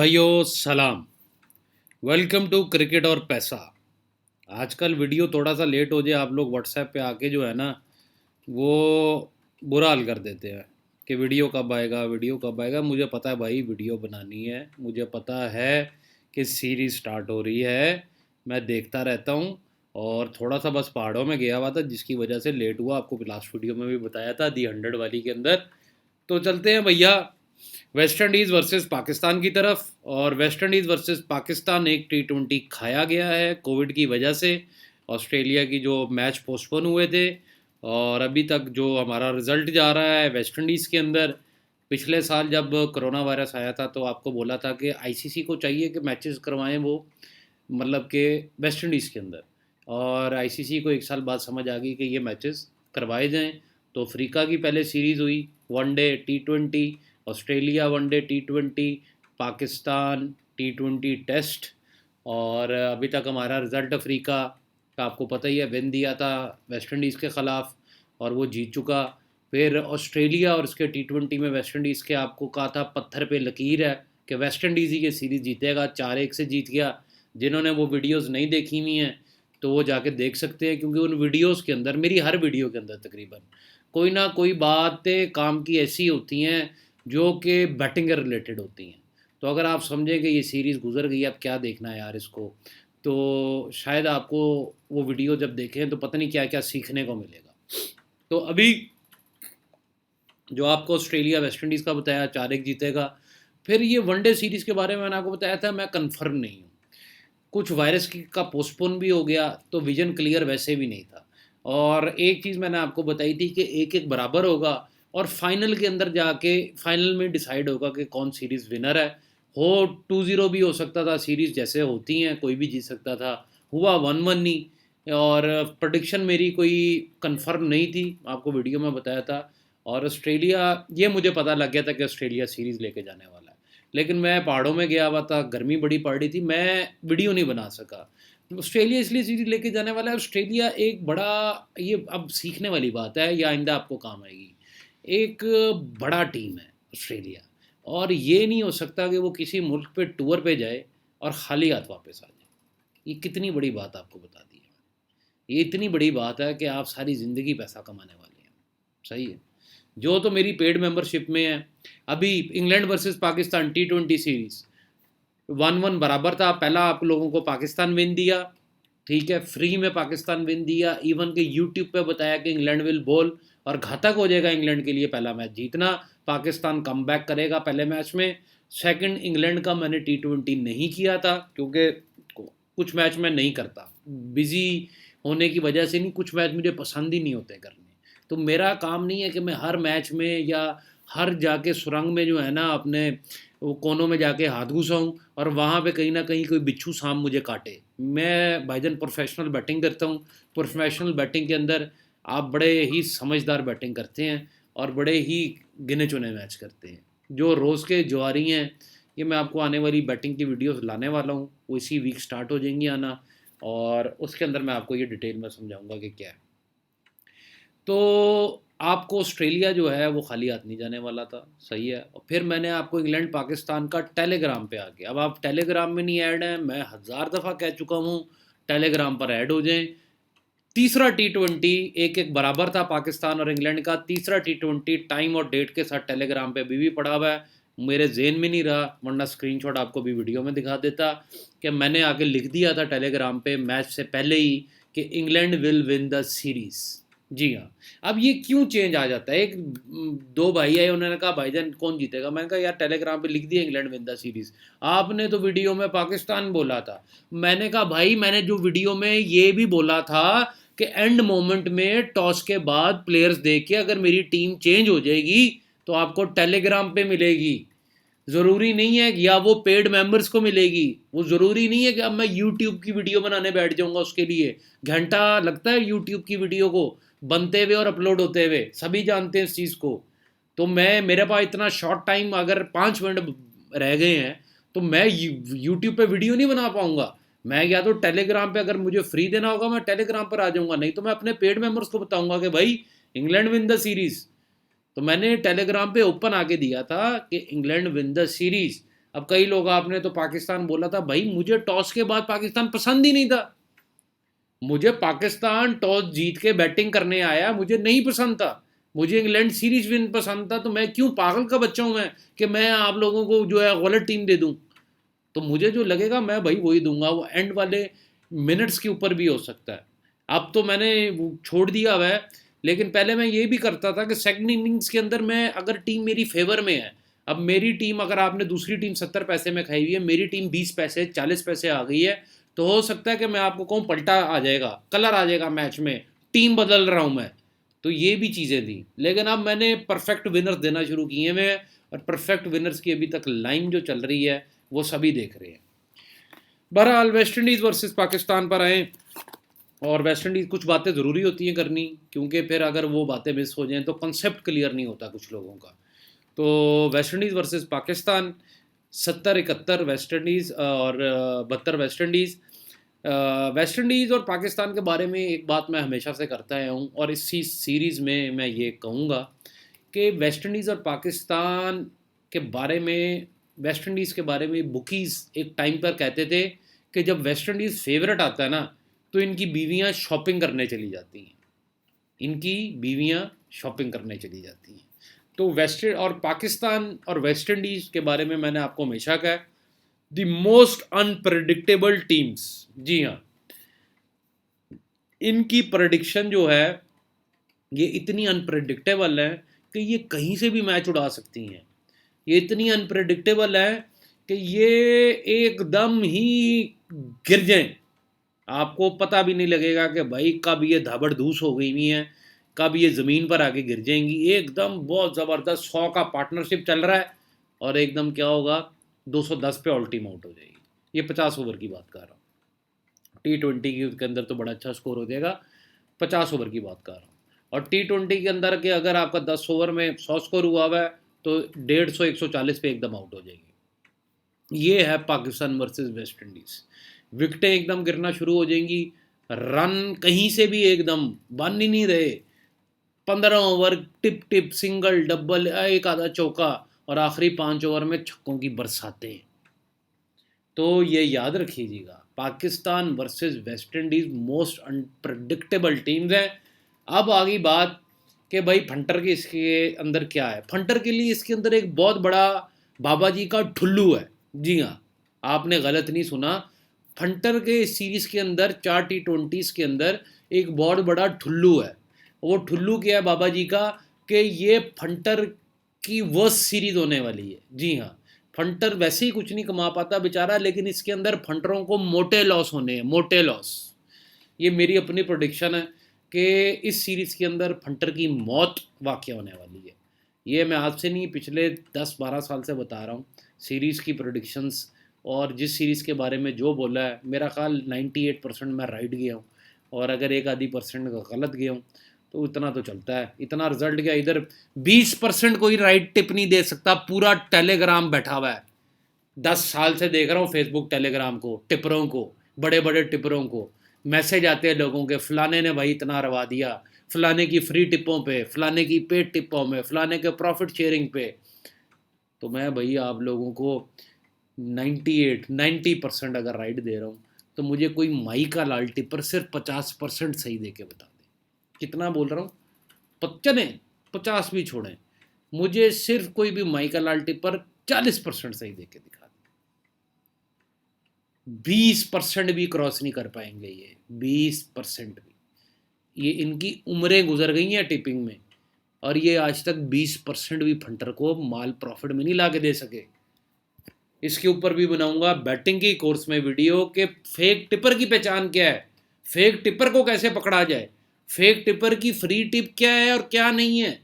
भाइयों सलाम। Welcome to cricket और पैसा। आजकल वीडियो थोड़ा सा लेट हो जाए, आप लोग व्हाट्सएप पे आके जो है ना वो बुरा हाल कर देते हैं कि वीडियो कब आएगा, वीडियो कब आएगा। मुझे पता है भाई, वीडियो बनानी है, मुझे पता है कि सीरीज़ स्टार्ट हो रही है, मैं देखता रहता हूँ। और थोड़ा सा बस पहाड़ों में गया हुआ था जिसकी वजह से लेट हुआ, आपको लास्ट वीडियो में भी बताया था दी 100 वाली के अंदर। तो चलते हैं भैया वेस्ट इंडीज़ वर्सेस पाकिस्तान की तरफ। और वेस्ट इंडीज़ वर्सेस पाकिस्तान एक T20 खाया गया है कोविड की वजह से। ऑस्ट्रेलिया की जो मैच पोस्टपोन हुए थे, और अभी तक जो हमारा रिज़ल्ट जा रहा है वेस्ट इंडीज़ के अंदर। पिछले साल जब कोरोना वायरस आया था तो आपको बोला था कि आईसीसी को चाहिए कि मैचेस करवाएं वो, मतलब कि वेस्ट इंडीज़ के अंदर। और आईसीसी को एक साल बाद समझ आ गई कि ये मैचेस करवाए जाएं। तो अफ्रीका की पहले सीरीज़ हुई, one day T20, Australia one day T20, Pakistan T20 test. और अभी तक हमारा रिज़ल्ट अफ्रीका का आपको पता ही है, विन दिया था वेस्ट इंडीज़ के ख़िलाफ़ और वो जीत चुका। फिर ऑस्ट्रेलिया और इसके T20 में वेस्ट इंडीज़ के आपको कहा था पत्थर पे लकीर है कि वेस्ट इंडीज़ ही ये सीरीज़ जीतेगा, 4-1 से जीत गया। जिन्होंने वो वीडियोस नहीं देखी हुई हैं तो वो जाके देख सकते हैं, क्योंकि उन वीडियोस के अंदर, मेरी हर वीडियो के अंदर तकरीबन कोई ना कोई बातें काम की ऐसी होती हैं जो कि बैटिंग रिलेटेड होती हैं। तो अगर आप समझें कि ये सीरीज़ गुजर गई, अब क्या देखना है यार इसको, तो शायद आपको वो वीडियो जब देखें तो पता नहीं क्या क्या सीखने को मिलेगा। तो अभी जो आपको ऑस्ट्रेलिया वेस्ट इंडीज़ का बताया 4-1 जीतेगा। फिर ये वनडे सीरीज़ के बारे में मैंने आपको बताया था, मैं कंफर्म नहीं हूँ। कुछ वायरस का पोस्टपोन भी हो गया तो विजन क्लियर वैसे भी नहीं था। और एक चीज़ मैंने आपको बताई थी कि एक एक बराबर होगा और फाइनल के अंदर जाके फाइनल में डिसाइड होगा कि कौन सीरीज़ विनर है। हो 2-0 भी हो सकता था, सीरीज़ जैसे होती हैं कोई भी जीत सकता था। हुआ 1-1 ही। और प्रडिक्शन मेरी कोई कंफर्म नहीं थी, आपको वीडियो में बताया था। और ऑस्ट्रेलिया, ये मुझे पता लग गया था कि ऑस्ट्रेलिया सीरीज़ लेके जाने वाला है, लेकिन मैं पहाड़ों में गया हुआ था, गर्मी बड़ी पड़ रही थी, मैं वीडियो नहीं बना सका। ऑस्ट्रेलिया इसलिए सीरीज लेके जाने वाला है। ऑस्ट्रेलिया एक बड़ा, ये अब सीखने वाली बात है, या आइंदा आपको काम आएगी। एक बड़ा टीम है ऑस्ट्रेलिया, और ये नहीं हो सकता कि वो किसी मुल्क पे टूर पे जाए और खाली हाथ वापस आ जाए। ये कितनी बड़ी बात आपको बता दी है। ये इतनी बड़ी बात है कि आप सारी ज़िंदगी पैसा कमाने वाले हैं। सही है। जो तो मेरी पेड मेंबरशिप में है। अभी England versus Pakistan T20 series 1-1 बराबर था। पहला आप लोगों को पाकिस्तान विन दिया, ठीक है, फ्री में पाकिस्तान विन दिया। इवन के यूट्यूब पे बताया कि इंग्लैंड विल बॉल, और घातक हो जाएगा इंग्लैंड के लिए पहला मैच जीतना। पाकिस्तान कम बैक करेगा पहले मैच में। सेकंड, इंग्लैंड का मैंने T20 नहीं किया था क्योंकि कुछ मैच मैं नहीं करता, बिज़ी होने की वजह से। नहीं, कुछ मैच मुझे पसंद ही नहीं होते करने। तो मेरा काम नहीं है कि मैं हर मैच में या हर जाके सुरंग में जो है ना अपने वो कोनों में जाके हाथ घुसाऊँ और वहाँ पे कहीं ना कहीं कोई बिच्छू सांप मुझे काटे। मैं भाईजान प्रोफेशनल बैटिंग करता हूँ। प्रोफेशनल बैटिंग के अंदर आप बड़े ही समझदार बैटिंग करते हैं और बड़े ही गिने चुने मैच करते हैं। जो रोज़ के जुआरी हैं, ये मैं आपको आने वाली बैटिंग की वीडियोस लाने वाला हूँ, वो इसी वीक स्टार्ट हो जाएंगी आना। और उसके अंदर मैं आपको ये डिटेल में समझाऊंगा कि क्या है। तो आपको ऑस्ट्रेलिया जो है वो खाली हाथ नहीं जाने वाला था, सही है। और फिर मैंने आपको इंग्लैंड पाकिस्तान का टेलीग्राम पे आके, अब आप टेलीग्राम में नहीं ऐड हैं, मैं हज़ार दफ़ा कह चुका हूँ टेलीग्राम पर ऐड हो जाएं। तीसरा T20 एक एक बराबर था पाकिस्तान और इंग्लैंड का। तीसरा T20 टाइम और डेट के साथ टेलीग्राम पे अभी भी पड़ा हुआ है, मेरे जेन में नहीं रहा, वरना स्क्रीनशॉट आपको भी वीडियो में दिखा देता कि मैंने आके लिख दिया था टेलीग्राम पे मैच से पहले ही कि England will win the series. जी हाँ। अब ये क्यों चेंज आ जाता है? एक दो भाई आए, उन्होंने कहा भाईजान कौन जीतेगा, मैंने कहा यार टेलीग्राम पे लिख दिया इंग्लैंड विन द सीरीज़, आपने तो वीडियो में पाकिस्तान बोला था। मैंने कहा भाई, मैंने जो वीडियो में ये भी बोला था कि एंड मोमेंट में टॉस के बाद प्लेयर्स देख के अगर मेरी टीम चेंज हो जाएगी तो आपको टेलीग्राम पे मिलेगी। ज़रूरी नहीं है या वो पेड मेंबर्स को मिलेगी, वो ज़रूरी नहीं है कि अब मैं यूट्यूब की वीडियो बनाने बैठ जाऊंगा। उसके लिए घंटा लगता है यूट्यूब की वीडियो को बनते हुए और अपलोड होते हुए, सभी जानते हैं इस चीज़ को। तो मैं, मेरे पास इतना शॉर्ट टाइम, अगर 5 मिनट रह गए हैं तो मैं यूट्यूब पे वीडियो नहीं बना पाऊंगा। मैं या तो टेलीग्राम पे, अगर मुझे फ्री देना होगा मैं टेलीग्राम पर आ जाऊंगा, नहीं तो मैं अपने पेड मेंबर्स को बताऊंगा कि भाई इंग्लैंड विन द सीरीज़। तो मैंने टेलीग्राम पे ओपन आके दिया था कि इंग्लैंड विन द सीरीज़, अब कई लोग, आपने तो पाकिस्तान बोला था, भाई मुझे टॉस के बाद पाकिस्तान पसंद ही नहीं था। मुझे पाकिस्तान टॉस जीत के बैटिंग करने आया, मुझे नहीं पसंद था। मुझे इंग्लैंड सीरीज विन पसंद था। तो मैं क्यों, पागल का बच्चा हूं मैं कि मैं आप लोगों को जो है गलत टीम दे दूं? तो मुझे जो लगेगा मैं भाई वही दूंगा। वो एंड वाले मिनट्स के ऊपर भी हो सकता है। अब तो मैंने वो छोड़ दिया हुआ है। लेकिन पहले मैं ये भी करता था कि सेकंड इनिंग्स के अंदर मैं, अगर टीम मेरी फेवर में है, अब मेरी टीम, अगर आपने दूसरी टीम 70 पैसे में खाई हुई है, मेरी टीम 20 पैसे 40 पैसे आ गई है, तो हो सकता है कि मैं आपको कहूँ पलटा आ जाएगा, कलर आ जाएगा मैच में, टीम बदल रहा हूँ मैं। तो ये भी चीज़ें थी। लेकिन अब मैंने परफेक्ट विनर्स देना शुरू किए मैं, और परफेक्ट विनर्स की अभी तक लाइन जो चल रही है वो सभी देख रहे हैं। बहरहाल वेस्ट इंडीज़ वर्सेस पाकिस्तान पर आए, और वेस्ट इंडीज़, कुछ बातें ज़रूरी होती हैं करनी, क्योंकि फिर अगर वो बातें मिस हो जाएं तो कंसेप्ट क्लियर नहीं होता कुछ लोगों का। तो West Indies versus Pakistan, 70-71 West Indies और 72 वेस्ट इंडीज़। वेस्ट इंडीज़ और पाकिस्तान के बारे में एक बात मैं हमेशा से करता आया हूँ, और इसी सीरीज़ में मैं ये कहूँगा कि वेस्ट इंडीज़ और पाकिस्तान के बारे में, वेस्ट इंडीज़ के बारे में बुकीज़ एक टाइम पर कहते थे कि जब वेस्ट इंडीज़ फेवरेट आता है ना, तो इनकी बीवियाँ शॉपिंग करने चली जाती हैं। इनकी बीवियाँ शॉपिंग करने चली जाती हैं। तो वेस्ट और पाकिस्तान और वेस्ट इंडीज़ के बारे में मैंने आपको हमेशा कहा, द मोस्ट अनप्रडिक्टेबल टीम्स। जी हाँ, इनकी प्रडिक्शन जो है ये इतनी अनप्रडिक्टेबल है कि ये कहीं से भी मैच उड़ा सकती हैं। ये इतनी अनप्रडिक्टेबल है कि ये एकदम ही गिर जाएं, आपको पता भी नहीं लगेगा कि भाई कब ये धाबड़ धूस हो गई हुई हैं, कब ये ज़मीन पर आके गिर जाएंगी। एकदम बहुत ज़बरदस्त 100 का पार्टनरशिप चल रहा है, और एकदम क्या होगा, 210 पे ऑल टीम आउट हो जाएगी। ये 50 ओवर की बात कर रहा हूँ। T20 के अंदर तो बड़ा अच्छा स्कोर हो जाएगा, 50 ओवर की बात कर रहा हूँ। और T20 के अंदर के अगर आपका 10 ओवर में 100 स्कोर हुआ हुआ है, तो 150-140 पे एकदम आउट हो जाएगी। ये है पाकिस्तान वर्सेस वेस्ट इंडीज़। विकटें एकदम गिरना शुरू हो जाएंगी, रन कहीं से भी एकदम बन ही नहीं रहे। 15 over tip tip, single double, एक आधा चौका, और आखिरी 5 ओवर में छक्कों की बरसातें। तो ये याद रखिएगा, Pakistan versus West Indies most unpredictable teams हैं। अब आ गई बात कि भाई फंटर के इसके अंदर क्या है। फंटर के लिए इसके अंदर एक बहुत बड़ा बाबा जी का ठुल्लू है। जी हाँ, आपने गलत नहीं सुना। फंटर के इस सीरीज़ के अंदर 4 T20s के अंदर एक बहुत बड़ा ठुल्लू है। वो ठुल्लू क्या है बाबा जी का, कि ये फंटर की वर्स्ट सीरीज़ होने वाली है। जी हाँ, फंटर वैसे ही कुछ नहीं कमा पाता बेचारा, लेकिन इसके अंदर फंटरों को मोटे लॉस होने हैं, मोटे लॉस। ये मेरी अपनी प्रोडिक्शन है कि इस सीरीज़ के अंदर फंटर की मौत वाक़या होने वाली है। ये मैं आज से नहीं, पिछले 10-12 साल से बता रहा हूँ सीरीज़ की प्रोडिक्शंस। और जिस सीरीज़ के बारे में जो बोला है, मेरा ख्याल 98% मैं राइट गया हूँ, और अगर एक आधी परसेंट गलत गया हूँ तो इतना तो चलता है। इतना रिजल्ट गया, इधर 20% कोई राइट टिप नहीं दे सकता। पूरा टेलीग्राम बैठा हुआ है, 10 साल से देख रहा हूँ फेसबुक टेलीग्राम को, टिपरों को, बड़े बड़े टिपरों को मैसेज आते हैं लोगों के, फलाने ने भाई इतना रवा दिया, फलाने की फ्री टिपों पे, फलाने की पेड टिपों में, फलाने के प्रॉफिट शेयरिंग पे। तो मैं भाई आप लोगों को 90% अगर राइट दे रहा हूँ, तो मुझे कोई माई का लाल टिपर सिर्फ 50% सही दे के बता दे। कितना बोल रहा हूँ, चले 50 भी छोड़ें, मुझे सिर्फ कोई भी माई का लाल टिपर 40% सही दे के दिखा दे। 20% भी क्रॉस नहीं कर पाएंगे ये, 20% भी। ये इनकी उम्रें गुजर गई हैं टिपिंग में, और ये आज तक 20% भी फंटर को माल प्रॉफिट में नहीं ला के दे सके। इसके ऊपर भी बनाऊंगा बैटिंग की कोर्स में वीडियो के फेक टिपर की पहचान क्या है, फेक टिपर को कैसे पकड़ा जाए, फेक टिपर की फ्री टिप क्या है और क्या नहीं है,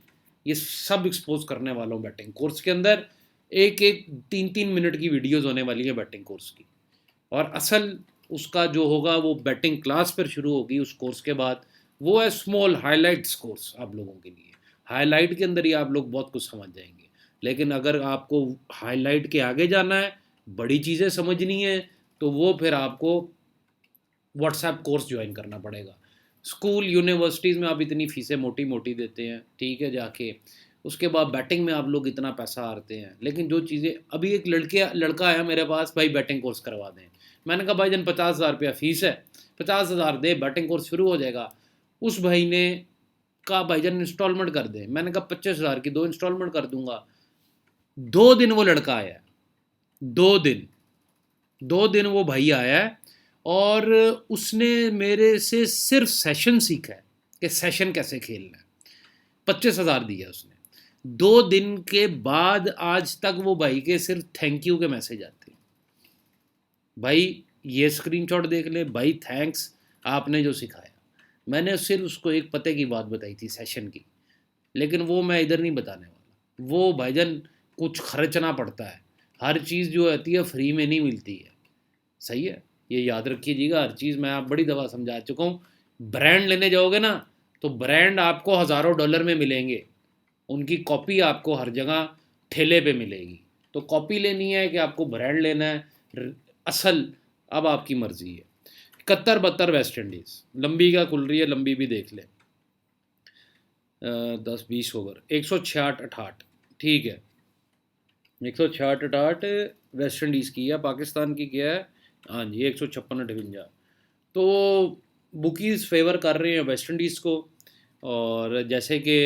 ये सब एक्सपोज करने वाला हूँ बैटिंग कोर्स के अंदर। एक एक 3-3 मिनट की वीडियोस होने वाली है बैटिंग कोर्स की। और असल उसका जो होगा वो बैटिंग क्लास पर शुरू होगी उस कोर्स के बाद। वो है स्मॉल हाईलाइट्स कोर्स आप लोगों के लिए। हाईलाइट के अंदर ही आप लोग बहुत कुछ समझ जाएंगे। लेकिन अगर आपको हाईलाइट के आगे जाना है, बड़ी चीज़ें समझनी है, तो वो फिर आपको व्हाट्सएप कोर्स ज्वाइन करना पड़ेगा। स्कूल यूनिवर्सिटीज़ में आप इतनी फ़ीसें मोटी मोटी देते हैं, ठीक है, जाके उसके बाद बैटिंग में आप लोग इतना पैसा हारते हैं। लेकिन जो चीज़ें अभी एक लड़का आया मेरे पास, भाई बैटिंग कोर्स करवा दें। मैंने कहा भाई जन 50,000 रुपया फ़ीस है, 50,000 दे, बैटिंग कोर्स शुरू हो जाएगा। उस भाई ने कहा भाईजान इंस्टॉलमेंट कर दे। मैंने कहा 25,000 की 2 इंस्टॉलमेंट कर दूंगा। 2 दिन वो लड़का आया, 2 दिन 2 दिन वो भाई आया है, और उसने मेरे से सिर्फ सेशन सीखा है कि सेशन कैसे खेलना है। 25,000 दिया उसने। 2 दिन के बाद आज तक वो भाई के सिर्फ थैंक यू के मैसेज आते हैं। भाई ये स्क्रीनशॉट देख ले, भाई थैंक्स आपने जो सिखाया। मैंने सिर्फ उसको एक पते की बात बताई थी सेशन की, लेकिन वो मैं इधर नहीं बताने वाला। वो भाईजान कुछ खर्चना पड़ता है, हर चीज़ जो आती है फ्री में नहीं मिलती है। सही है, ये याद रखिएगा। हर चीज़ मैं आप बड़ी दफ़ा समझा चुका हूँ। ब्रांड लेने जाओगे ना, तो ब्रांड आपको हज़ारों डॉलर में मिलेंगे, उनकी कॉपी आपको हर जगह ठेले पे मिलेगी। तो कॉपी लेनी है कि आपको ब्रांड लेना है, असल अब आपकी मर्ज़ी है। 71-72 वेस्ट इंडीज़, लंबी का खुल रही है, लंबी भी देख लें। 10-20 ओवर, 166-68, ठीक है। 166-68 वेस्ट इंडीज़ की है, पाकिस्तान की क्या है? हाँ जी, 156-58। तो बुकीज़ फेवर कर रहे हैं वेस्ट इंडीज़ को, और जैसे कि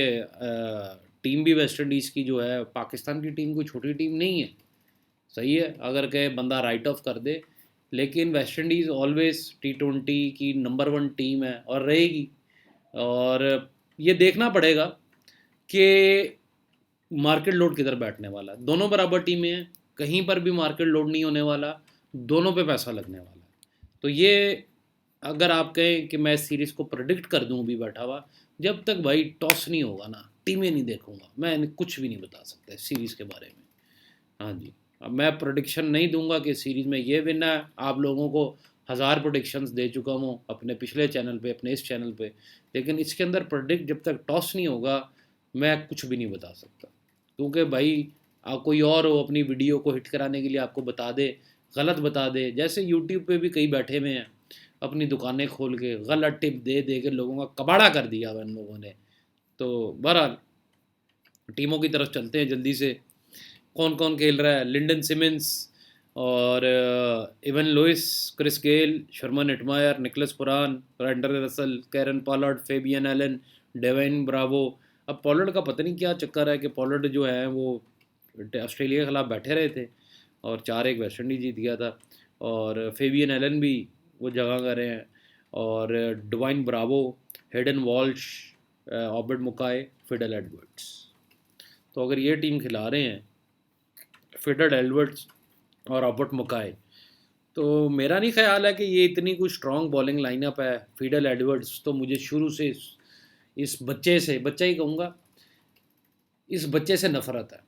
टीम भी वेस्ट इंडीज़ की जो है, पाकिस्तान की टीम कोई छोटी टीम नहीं है। सही है, अगर कहे बंदा राइट ऑफ कर दे, लेकिन वेस्ट इंडीज़ ऑलवेज T20 की नंबर 1 टीम है और रहेगी। और ये देखना पड़ेगा कि मार्केट लोड किधर बैठने वाला है। दोनों बराबर टीमें हैं, कहीं पर भी मार्केट लोड नहीं होने वाला, दोनों पे पैसा लगने वाला है। तो ये अगर आप कहें कि मैं इस सीरीज़ को प्रेडिक्ट कर दूं अभी बैठा हुआ, जब तक भाई टॉस नहीं होगा ना, टीमें नहीं देखूंगा, मैं कुछ भी नहीं बता सकता इस सीरीज़ के बारे में। हाँ जी, अब मैं प्रोडिक्शन नहीं दूंगा कि सीरीज़ में ये विन है। आप लोगों को 1000 प्रोडिक्शंस दे चुका हूँ अपने पिछले चैनल पे, अपने इस चैनल पे, लेकिन इसके अंदर प्रोडिक्ट जब तक टॉस नहीं होगा, मैं कुछ भी नहीं बता सकता। क्योंकि भाई कोई और हो अपनी वीडियो को हिट कराने के लिए आपको बता दे, गलत बता दे। जैसे यूट्यूब पे भी कई बैठे हुए हैं अपनी दुकानें खोल के, गलत टिप दे दे के लोगों का कबाड़ा कर दिया हुआ इन लोगों ने। तो बहरहाल टीमों की तरफ चलते हैं जल्दी से। कौन कौन खेल रहा है? लिंडन सिमंस और Evin Lewis, Chris Gayle, Shimron Hetmyer, Nicholas Pooran, Brandon Russell, Kieron Pollard, Fabian Allen, Devin Bravo. अब पॉलार्ड का पता नहीं क्या चक्कर है कि पॉलार्ड जो है वो ऑस्ट्रेलिया के खिलाफ बैठे रहे थे और 4-1 वेस्ट इंडीज जीत गया था। और फेबियन एलन भी वो जगह कर रहे हैं, और Dwayne Bravo, Hayden Walsh, Obed McCoy, Fidel Edwards. तो अगर ये टीम खिला रहे हैं फिडल एडवर्ड्स और रॉबर्ट मुकाय, तो मेरा नहीं ख्याल है कि ये इतनी कोई स्ट्रॉन्ग बॉलिंग लाइनअप है। फिडल एडवर्ड्स तो मुझे शुरू से इस बच्चे से, बच्चा ही कहूँगा, इस बच्चे से नफरत है।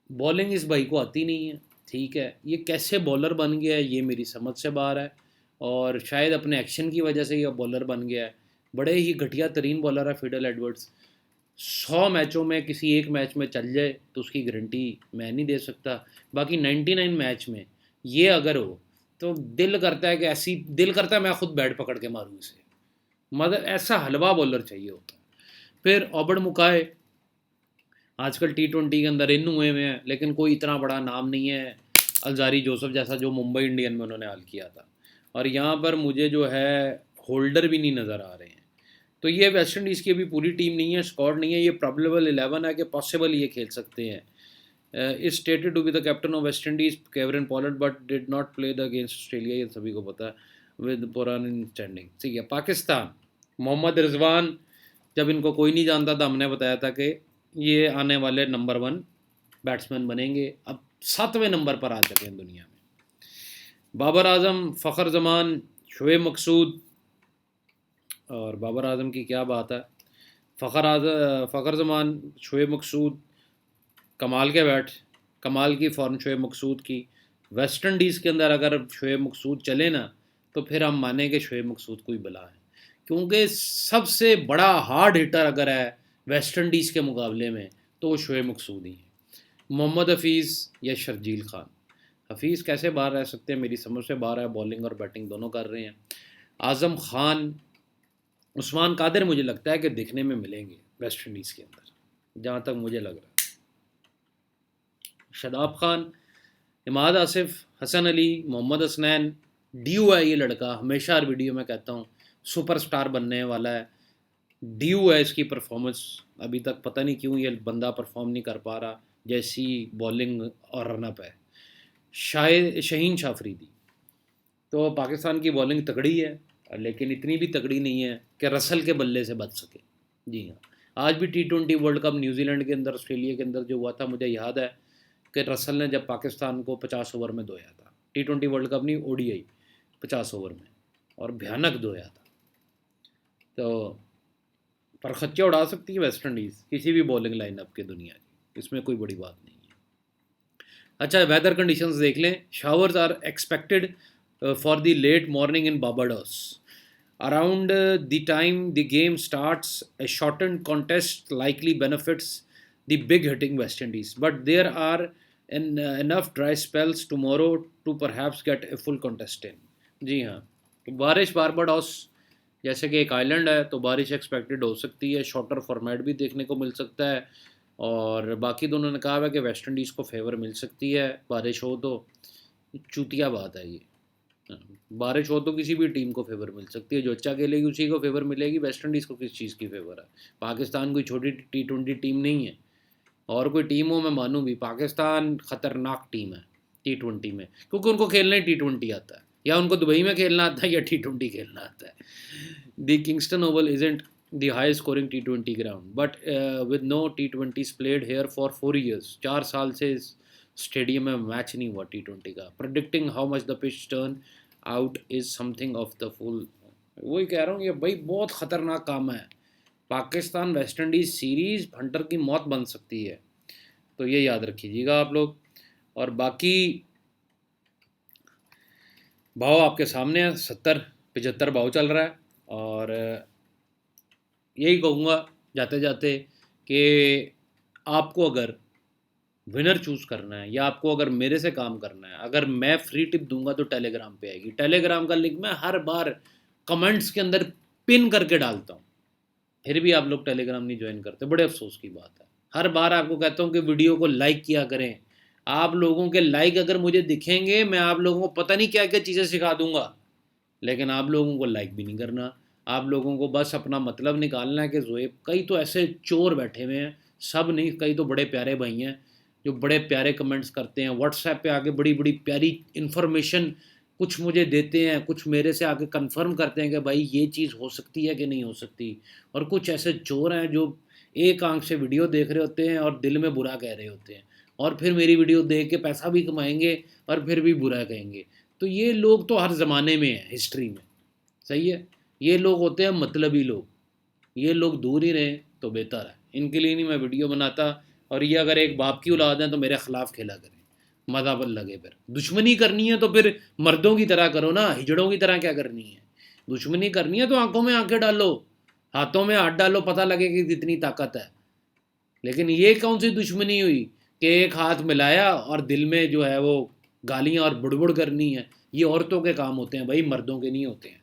बॉलिंग इस भाई को आती नहीं है, ठीक है। ये कैसे बॉलर बन गया है ये मेरी समझ से बाहर है, और शायद अपने एक्शन की वजह से ये बॉलर बन गया है। बड़े ही घटिया तरीन बॉलर है फिडल एडवर्ड्स। 100 मैचों में किसी एक मैच में चल जाए तो उसकी गारंटी मैं नहीं दे सकता, बाकी 99 मैच में ये अगर हो तो दिल करता है कि ऐसी, दिल करता है मैं खुद बैट पकड़ के मारूँ इसे। मतलब ऐसा हलवा बॉलर चाहिए होता है। फिर ऑबर्ट मुकाय आजकल T20 के अंदर इन हुए हुए हैं, लेकिन कोई इतना बड़ा नाम नहीं है अलजारी जोसेफ जैसा जो मुंबई इंडियन में उन्होंने हाल किया था। और यहाँ पर मुझे जो है होल्डर भी नहीं नज़र आ रहे हैं। तो ये वेस्ट इंडीज़ की अभी पूरी टीम नहीं है, स्क्वाड नहीं है। ये प्रॉबेबल 11 है कि पॉसिबल ये खेल सकते हैं। Is stated to be the captain of West Indies Kieron Pollard but did not play the against Australia, ये सभी को पता है, विद पुरान स्टैंडिंग। ठीक है, पाकिस्तान, मोहम्मद रिजवान, जब इनको कोई नहीं जानता था हमने बताया था कि ये आने वाले नंबर 1 बैट्समैन बनेंगे। अब 7वें नंबर पर आ चुके हैं दुनिया में। बाबर आजम, फ़खर जमान, शोएब मकसूद, और बाबर आजम की क्या बात है, फ़खर जमान, शोएब मकसूद, कमाल के बैट, कमाल की फॉर्म शोएब मकसूद की। वेस्ट इंडीज़ के अंदर अगर शोएब मकसूद चले ना, तो फिर हम माने कि शोएब मकसूद कोई बला है, क्योंकि सबसे बड़ा हार्ड हिटर अगर है वेस्ट इंडीज़ के मुकाबले में तो वो शोएब मकसूद ही है। मोहम्मद हफीज़ या शर्जील खान। हफीज़ कैसे बाहर रह सकते हैं, मेरी समझ से बाहर है। बॉलिंग और बैटिंग दोनों कर रहे हैं। आज़म खान, उस्मान कादिर मुझे लगता है कि दिखने में मिलेंगे वेस्ट इंडीज़ के अंदर, जहाँ तक मुझे लग रहा है। शादाब खान, इमाद आसिफ, हसन अली, मोहम्मद हसनैन, ड्यू है ये लड़का, हमेशा हर वीडियो में कहता हूँ सुपरस्टार बनने वाला है। ड्यू है इसकी परफॉर्मेंस, अभी तक पता नहीं क्यों ये बंदा परफॉर्म नहीं कर पा रहा, जैसी बॉलिंग और रनअप है। शहीन शाह अफरीदी, तो पाकिस्तान की बॉलिंग तगड़ी है, लेकिन इतनी भी तगड़ी नहीं है कि रसल के बल्ले से बच सके। जी हाँ, आज भी T20 वर्ल्ड कप न्यूजीलैंड के अंदर, ऑस्ट्रेलिया के अंदर जो हुआ था, मुझे याद है कि रसल ने जब पाकिस्तान को 50 ओवर में धोया था। T20 वर्ल्ड कप नहीं, ODI 50 ओवर में, और भयानक धोया था। तो पर खच्चे उड़ा सकती है वेस्ट इंडीज़ किसी भी बॉलिंग लाइनअप के दुनिया की, इसमें कोई बड़ी बात नहीं है। अच्छा, वेदर कंडीशंस देख लें। Showers are expected for the late morning in Barbados around the time the game starts. A shortened contest likely benefits the big hitting West Indies, but there are enough dry spells tomorrow to perhaps get a full contest in. जी हाँ, तो बारिश Barbados जैसे कि एक island है, तो बारिश expected हो सकती है, शॉर्टर फॉर्मेट भी देखने को मिल सकता है, और बाकी दोनों ने कहा है कि वेस्ट इंडीज़ को फेवर मिल सकती है बारिश हो तो। चूतिया बात है ये, बारिश हो तो किसी भी टीम को फेवर मिल सकती है, जो अच्छा खेलेगी उसी को फेवर मिलेगी। वेस्ट इंडीज़ को किस चीज़ की फेवर है? पाकिस्तान कोई छोटी T20 टीम नहीं है, और कोई टीम हो मैं मानूँ भी, पाकिस्तान ख़तरनाक टीम है T20 में, क्योंकि उनको खेलना ही T20 आता है, या उनको दुबई में खेलना आता है या T20 खेलना आता है। The Kingston Oval isn't the high scoring T20 ground, but with no T20s played here for 4 years। 4 साल से इस स्टेडियम में मैच नहीं हुआ T20 का। Predicting how much the pitch turn out is something of the full. वही कह रहा हूँ, ये भाई बहुत ख़तरनाक काम है। Pakistan West Indies series Hunter की मौत बन सकती है, तो ये याद रखिएगा आप लोग। और बाकी भाव आपके सामने है, 70-75 भाव चल रहा है, और यही कहूँगा जाते जाते कि आपको अगर विनर चूज़ करना है, या आपको अगर मेरे से काम करना है, अगर मैं फ्री टिप दूंगा तो टेलीग्राम पे आएगी। टेलीग्राम का लिंक मैं हर बार कमेंट्स के अंदर पिन करके डालता हूँ, फिर भी आप लोग टेलीग्राम नहीं ज्वाइन करते, बड़े अफसोस की बात है। हर बार आपको कहता हूँ कि वीडियो को लाइक किया करें। आप लोगों के लाइक अगर मुझे दिखेंगे, मैं आप लोगों को पता नहीं क्या क्या चीज़ें सिखा दूंगा, लेकिन आप लोगों को लाइक भी नहीं करना। आप लोगों को बस अपना मतलब निकालना है कि जोएब, कई तो ऐसे चोर बैठे हुए हैं, सब नहीं, कई तो बड़े प्यारे भाई हैं जो बड़े प्यारे कमेंट्स करते हैं, व्हाट्सएप पे आके बड़ी बड़ी प्यारी इन्फॉर्मेशन कुछ मुझे देते हैं, कुछ मेरे से आके कंफर्म करते हैं कि भाई ये चीज़ हो सकती है कि नहीं हो सकती। और कुछ ऐसे चोर हैं जो एक आंख से वीडियो देख रहे होते हैं और दिल में बुरा कह रहे होते हैं, और फिर मेरी वीडियो देख के पैसा भी कमाएंगे और फिर भी बुरा कहेंगे। तो ये लोग तो हर ज़माने में हैं, हिस्ट्री में, सही है। ये लोग होते हैं मतलबी लोग, ये लोग दूर ही रहें तो बेहतर है। इनके लिए नहीं मैं वीडियो बनाता, और ये अगर एक बाप की औलाद है तो मेरे ख़िलाफ़ खेला करें, मज़ा बल लगे। फिर दुश्मनी करनी है तो फिर मर्दों की तरह करो ना, हिजड़ों की तरह क्या करनी है? दुश्मनी करनी है तो आंखों में आंखें डालो, हाथों में हाथ डालो, पता लगे कि कितनी ताकत है। लेकिन ये कौन सी दुश्मनी हुई कि एक हाथ मिलाया और दिल में जो है वो गालियाँ और बुड़बुड़ करनी है? ये औरतों के काम होते हैं भाई, मर्दों के नहीं होते हैं।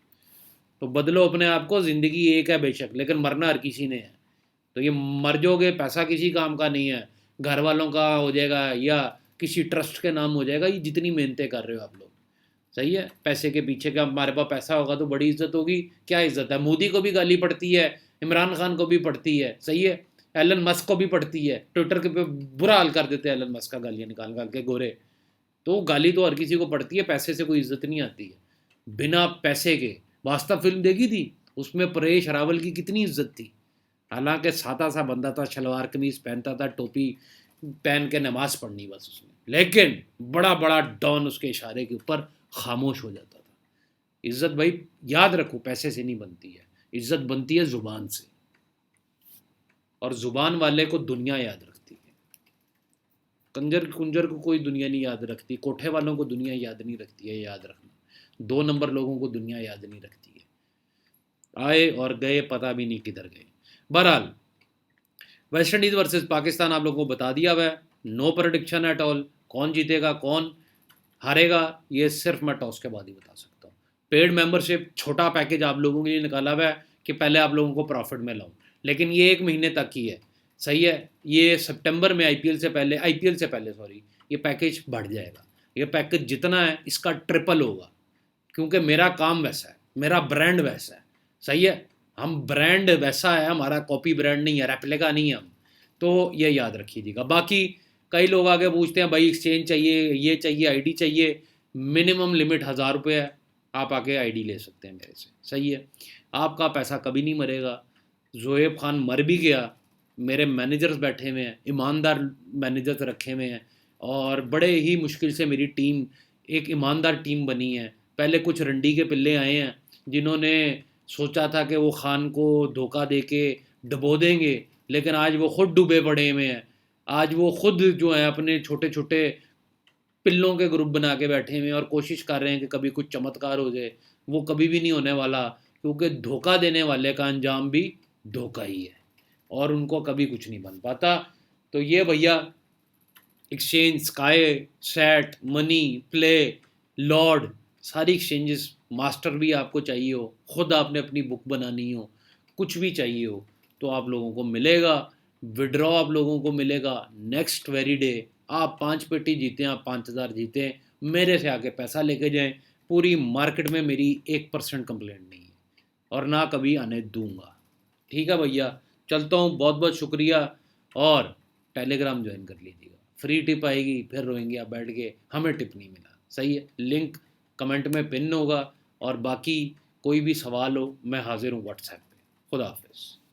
तो बदलो अपने आप को, ज़िंदगी एक है बेशक, लेकिन मरना हर किसी ने है। तो ये मर जाओगे, पैसा किसी काम का नहीं है, घर वालों का हो जाएगा या किसी ट्रस्ट के नाम हो जाएगा। ये जितनी मेहनतें कर रहे हो आप लोग, सही है, पैसे के पीछे का, हमारे पास पैसा होगा तो बड़ी इज्जत होगी। क्या इज्जत है? मोदी को भी गाली पड़ती है, इमरान खान को भी पड़ती है, सही है, एलन मस्क को भी पड़ती है। ट्विटर के पे बुरा हाल कर देते हैं एलन मस्क का, गालियाँ निकाल निकाल के, गोरे। तो गाली तो हर किसी को पड़ती है, पैसे से कोई इज्जत नहीं आती है। बिना पैसे के वास्तव फिल्म देखी थी, उसमें परेश रावल की कितनी इज्जत थी, हालांकि सादा सा बंदा था, शलवार कमीज पहनता था, टोपी पहन के नमाज पढ़नी बस उसने, लेकिन बड़ा बड़ा डॉन उसके इशारे के ऊपर खामोश हो जाता था। इज्जत भाई याद रखो पैसे से नहीं बनती है, इज्जत बनती है ज़ुबान से, और ज़ुबान वाले को दुनिया याद रखती है। कंजर कुंजर को कोई दुनिया नहीं याद रखती, कोठे वालों को दुनिया याद नहीं रखती है, याद रखना। 2 नंबर लोगों को दुनिया याद नहीं रखती है, आए और गए पता भी नहीं किधर गए। बहरहाल वेस्ट इंडीज़ वर्सेस पाकिस्तान आप लोगों को बता दिया हुआ है, नो प्रेडिक्शन एट ऑल। कौन जीतेगा कौन हारेगा ये सिर्फ मैं टॉस के बाद ही बता सकता हूँ। पेड मेंबरशिप छोटा पैकेज आप लोगों के लिए निकाला हुआ है कि पहले आप लोगों को प्रॉफिट में लाऊं, लेकिन ये 1 महीने तक ही है, सही है। ये सितंबर में आईपीएल से पहले सॉरी, ये पैकेज बढ़ जाएगा। ये पैकेज जितना है इसका ट्रिपल होगा, क्योंकि मेरा काम वैसा है, मेरा ब्रांड वैसा है। सही है, हम ब्रांड वैसा है, हमारा कॉपी ब्रांड नहीं है, रेप्लिका नहीं है हम। तो ये याद रखिएगा। बाकी कई लोग आगे पूछते हैं भाई एक्सचेंज चाहिए, ये चाहिए, आईडी चाहिए। मिनिमम लिमिट 1000 रुपये है, आप आके आईडी ले सकते हैं मेरे से। सही है, आपका पैसा कभी नहीं मरेगा। जोएब खान मर भी गया, मेरे मैनेजर्स बैठे हुए हैं, ईमानदार मैनेजर्स रखे हुए हैं, और बड़े ही मुश्किल से मेरी टीम एक ईमानदार टीम बनी है। पहले कुछ रंडी के पिल्ले आए हैं जिन्होंने सोचा था कि वो खान को धोखा दे के डुबो देंगे, लेकिन आज वो खुद डूबे पड़े हुए हैं। आज वो खुद जो है अपने छोटे छोटे पिल्लों के ग्रुप बना के बैठे हुए हैं और कोशिश कर रहे हैं कि कभी कुछ चमत्कार हो जाए। वो कभी भी नहीं होने वाला, क्योंकि धोखा देने वाले का अंजाम भी धोखा ही है, और उनको कभी कुछ नहीं बन पाता। तो ये भैया exchange, sky, set, money, play, Lord, सारी एक्सचेंजेस, मास्टर भी आपको चाहिए हो, खुद आपने अपनी बुक बनानी हो, कुछ भी चाहिए हो तो आप लोगों को मिलेगा। विड्रॉ आप लोगों को मिलेगा नेक्स्ट वेरी डे। आप 5 पेटी जीतें, आप 5000 जीतें, मेरे से आके पैसा लेके जाएं। पूरी मार्केट में मेरी 1% कंप्लेंट नहीं है, और ना कभी आने दूंगा। ठीक है भैया, चलता हूँ, बहुत बहुत शुक्रिया। और टेलीग्राम ज्वाइन कर लीजिएगा, फ्री टिप आएगी, फिर रोएंगे आप बैठ के हमें टिप नहीं मिला। सही है, लिंक कमेंट में पिन होगा। और बाकी कोई भी सवाल हो, मैं हाजिर हूँ व्हाट्सएप पे। खुदा हाफिज़।